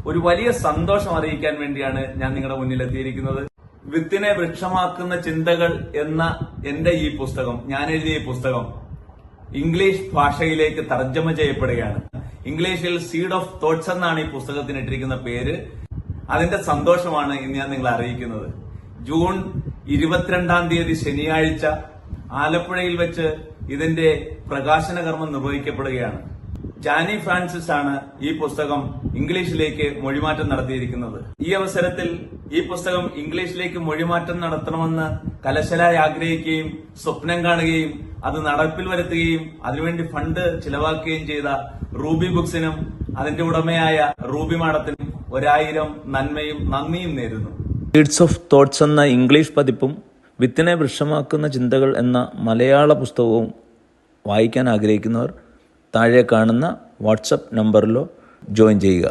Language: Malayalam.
ഒരു വലിയ സന്തോഷം അറിയിക്കാൻ വേണ്ടിയാണ് ഞാൻ നിങ്ങളുടെ മുന്നിൽ എത്തിയിരിക്കുന്നത്. വിത്തിനെ വൃക്ഷമാക്കുന്ന ചിന്തകൾ എന്ന എന്റെ ഈ പുസ്തകം, ഞാൻ എഴുതിയ ഈ പുസ്തകം ഇംഗ്ലീഷ് ഭാഷയിലേക്ക് തർജ്ജമ ചെയ്യപ്പെടുകയാണ്. ഇംഗ്ലീഷിൽ സീഡ് ഓഫ് തോട്ട്സ് എന്നാണ് ഈ പുസ്തകത്തിന് ഇട്ടിരിക്കുന്ന പേര്. അതിന്റെ സന്തോഷമാണ് ഇന്ന് ഞാൻ നിങ്ങളെ അറിയിക്കുന്നത്. ജൂൺ 22 ശനിയാഴ്ച ആലപ്പുഴയിൽ വെച്ച് ഇതിന്റെ പ്രകാശന കർമ്മം നിർവഹിക്കപ്പെടുകയാണ്. ജാനി ഫ്രാൻസിസ് ആണ് ഈ പുസ്തകം ഇംഗ്ലീഷിലേക്ക് മൊഴിമാറ്റം നടത്തിയിരിക്കുന്നത്. ഈ അവസരത്തിൽ ഈ പുസ്തകം ഇംഗ്ലീഷിലേക്ക് മൊഴിമാറ്റം നടത്തണമെന്ന് കലശലായി ആഗ്രഹിക്കുകയും സ്വപ്നം കാണുകയും അത് നടപ്പിൽ വരുത്തുകയും അതിനുവേണ്ടി ഫണ്ട് ചിലവാക്കുകയും ചെയ്ത റൂബി ബുക്സിനും അതിന്റെ ഉടമയായ റൂബി മാഡത്തിനും 1000 നന്മയും നന്ദിയും നേരുന്നു. സീഡ്സ് ഓഫ് തോട്ട്സ് എന്ന ഇംഗ്ലീഷ് പതിപ്പും വിത്തിനെ വൃക്ഷമാക്കുന്ന ചിന്തകൾ എന്ന മലയാള പുസ്തകവും വായിക്കാൻ ആഗ്രഹിക്കുന്നവർ താഴെ കാണുന്ന വാട്സപ്പ് നമ്പറിലോ ജോയിൻ ചെയ്യുക.